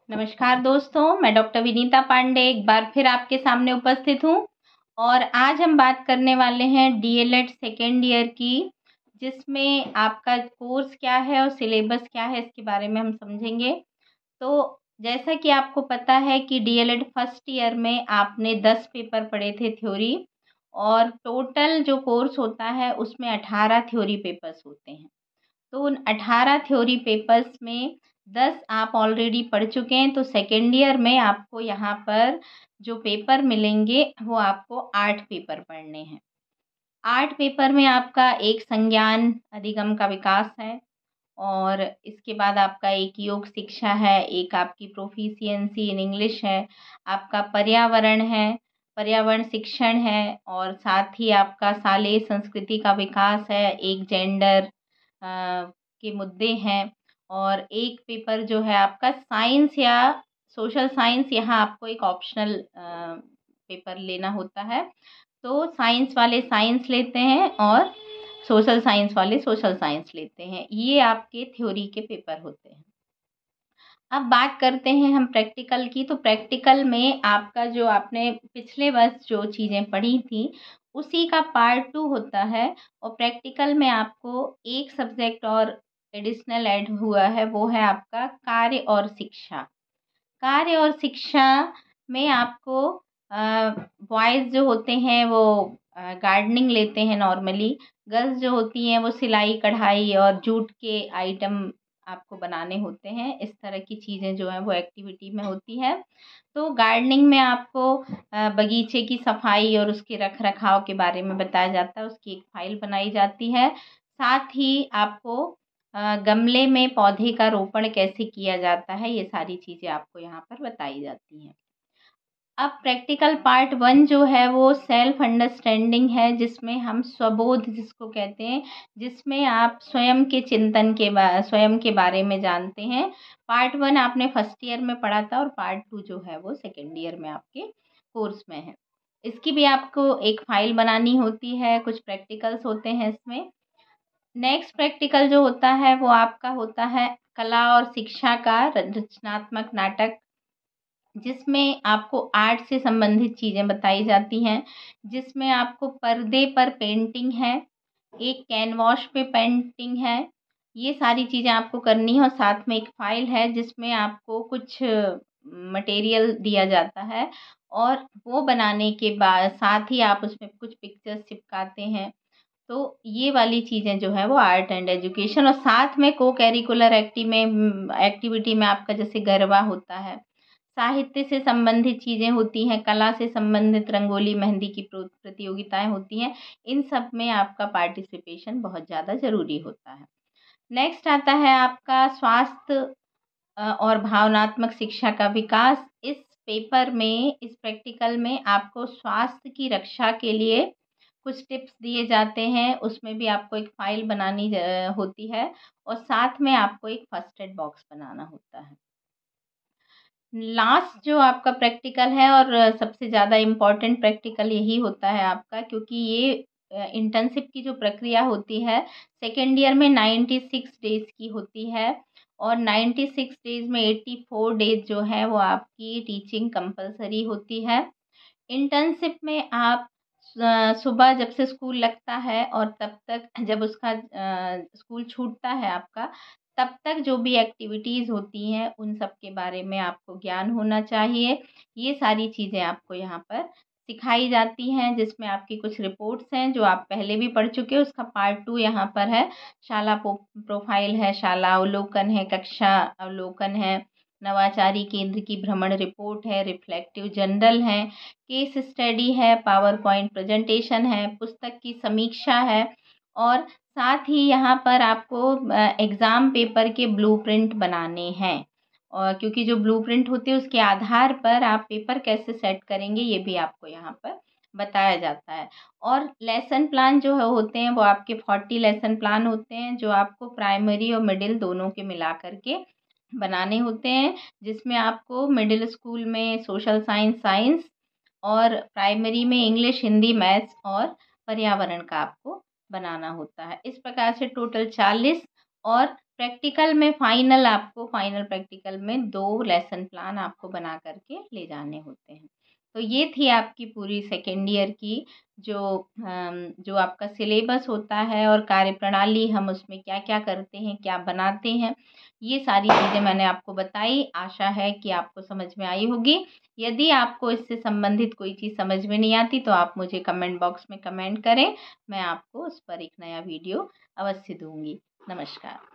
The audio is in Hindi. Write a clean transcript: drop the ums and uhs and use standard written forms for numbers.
नमस्कार दोस्तों, मैं डॉक्टर विनीता पांडे एक बार फिर आपके सामने उपस्थित हूँ। और आज हम बात करने वाले हैं डीएलएड सेकेंड ईयर की, जिसमें आपका कोर्स क्या है और सिलेबस क्या है इसके बारे में हम समझेंगे। तो जैसा कि आपको पता है कि डीएलएड फर्स्ट ईयर में आपने 10 पेपर पढ़े थे थ्योरी, और टोटल जो कोर्स होता है उसमें 18 थ्योरी पेपर्स होते हैं। तो उन 18 थ्योरी पेपर्स में 10 आप ऑलरेडी पढ़ चुके हैं, तो सेकेंड ईयर में आपको यहाँ पर जो पेपर मिलेंगे वो आपको 8 पेपर पढ़ने हैं। 8 पेपर में आपका एक संज्ञान अधिगम का विकास है, और इसके बाद आपका एक योग शिक्षा है, एक आपकी प्रोफिशिएंसी इन इंग्लिश है, आपका पर्यावरण है, पर्यावरण शिक्षण है, और साथ ही आपका शालेय संस्कृति का विकास है, एक जेंडर के मुद्दे हैं, और एक पेपर जो है आपका साइंस या सोशल साइंस, यहाँ आपको एक ऑप्शनल पेपर लेना होता है। तो साइंस वाले साइंस लेते हैं और सोशल साइंस वाले सोशल साइंस लेते हैं। ये आपके थ्योरी के पेपर होते हैं। अब बात करते हैं हम प्रैक्टिकल की। तो प्रैक्टिकल में आपका जो आपने पिछले वर्ष जो चीज़ें पढ़ी थी उसी का पार्ट 2 होता है, और प्रैक्टिकल में आपको एक सब्जेक्ट और एडिशनल ऐड हुआ है, वो है आपका कार्य और शिक्षा। कार्य और शिक्षा में आपको बॉयज़ जो होते हैं वो गार्डनिंग लेते हैं नॉर्मली, गर्ल्स जो होती हैं वो सिलाई कढ़ाई और जूट के आइटम आपको बनाने होते हैं। इस तरह की चीज़ें जो हैं वो एक्टिविटी में होती है। तो गार्डनिंग में आपको बगीचे की सफाई और उसके रख रखाव के बारे में बताया जाता है, उसकी एक फाइल बनाई जाती है। साथ ही आपको गमले में पौधे का रोपण कैसे किया जाता है, ये सारी चीज़ें आपको यहाँ पर बताई जाती हैं। अब प्रैक्टिकल पार्ट 1 जो है वो सेल्फ अंडरस्टैंडिंग है, जिसमें हम स्वबोध जिसको कहते हैं, जिसमें आप स्वयं के चिंतन के स्वयं के बारे में जानते हैं। पार्ट 1 आपने फर्स्ट ईयर में पढ़ा था, और पार्ट 2 जो है वो सेकेंड ईयर में आपके कोर्स में है। इसकी भी आपको एक फाइल बनानी होती है, कुछ प्रैक्टिकल्स होते हैं इसमें। नेक्स्ट प्रैक्टिकल जो होता है वो आपका होता है कला और शिक्षा का रचनात्मक नाटक, जिसमें आपको आर्ट से संबंधित चीज़ें बताई जाती हैं, जिसमें आपको पर्दे पर पेंटिंग है, एक कैनवास पे पेंटिंग है। ये सारी चीज़ें आपको करनी है, और साथ में एक फाइल है जिसमें आपको कुछ मटेरियल दिया जाता है, और वो बनाने के बाद साथ ही आप उसमें कुछ पिक्चर्स चिपकाते हैं। तो ये वाली चीज़ें जो है वो आर्ट एंड एजुकेशन, और साथ में को करिकुलर एक्टिविटी में आपका जैसे गरबा होता है, साहित्य से संबंधित चीज़ें होती हैं, कला से संबंधित रंगोली मेहंदी की प्रतियोगिताएं होती हैं। इन सब में आपका पार्टिसिपेशन बहुत ज़्यादा ज़रूरी होता है। नेक्स्ट आता है आपका स्वास्थ्य और भावनात्मक शिक्षा का विकास। इस पेपर में, इस प्रैक्टिकल में आपको स्वास्थ्य की रक्षा के लिए कुछ टिप्स दिए जाते हैं। उसमें भी आपको एक फाइल बनानी होती है, और साथ में आपको एक फर्स्ट एड बॉक्स बनाना होता है। लास्ट जो आपका प्रैक्टिकल है, और सबसे ज़्यादा इम्पोर्टेंट प्रैक्टिकल यही होता है आपका, क्योंकि ये इंटर्नशिप की जो प्रक्रिया होती है सेकेंड ईयर में 96 डेज़ की होती है, और 96 डेज़ में 84 डेज़ जो है वो आपकी टीचिंग कंपलसरी होती है। इंटर्नशिप में आप सुबह जब से स्कूल लगता है और तब तक जब उसका स्कूल छूटता है आपका, तब तक जो भी एक्टिविटीज़ होती हैं उन सब के बारे में आपको ज्ञान होना चाहिए। ये सारी चीज़ें आपको यहाँ पर सिखाई जाती हैं, जिसमें आपकी कुछ रिपोर्ट्स हैं जो आप पहले भी पढ़ चुके हो। उसका पार्ट 2 यहाँ पर है। शाला प्रोफाइल है, शाला अवलोकन है, कक्षा अवलोकन है, नवाचारी केंद्र की भ्रमण रिपोर्ट है, रिफ्लेक्टिव जर्नल है, केस स्टडी है, पावर पॉइंट प्रेजेंटेशन है, पुस्तक की समीक्षा है, और साथ ही यहाँ पर आपको एग्ज़ाम पेपर के ब्लूप्रिंट बनाने हैं। और क्योंकि जो ब्लूप्रिंट होती है उसके आधार पर आप पेपर कैसे सेट करेंगे ये भी आपको यहाँ पर बताया जाता है। और लेसन प्लान जो होते हैं वो आपके 40 लेसन प्लान होते हैं, जो आपको प्राइमरी और मिडिल दोनों के मिला करके बनाने होते हैं, जिसमें आपको मिडिल स्कूल में सोशल साइंस साइंस, और प्राइमरी में इंग्लिश हिंदी मैथ्स और पर्यावरण का आपको बनाना होता है। इस प्रकार से टोटल 40, और प्रैक्टिकल में फाइनल प्रैक्टिकल में 2 लेसन प्लान आपको बना करके ले जाने होते हैं। तो ये थी आपकी पूरी सेकेंड ईयर की जो आपका सिलेबस होता है और कार्यप्रणाली, हम उसमें क्या-क्या करते हैं, क्या बनाते हैं, ये सारी चीज़ें मैंने आपको बताई। आशा है कि आपको समझ में आई होगी। यदि आपको इससे संबंधित कोई चीज़ समझ में नहीं आती तो आप मुझे कमेंट बॉक्स में कमेंट करें, मैं आपको उस पर एक नया वीडियो अवश्य दूँगी। नमस्कार।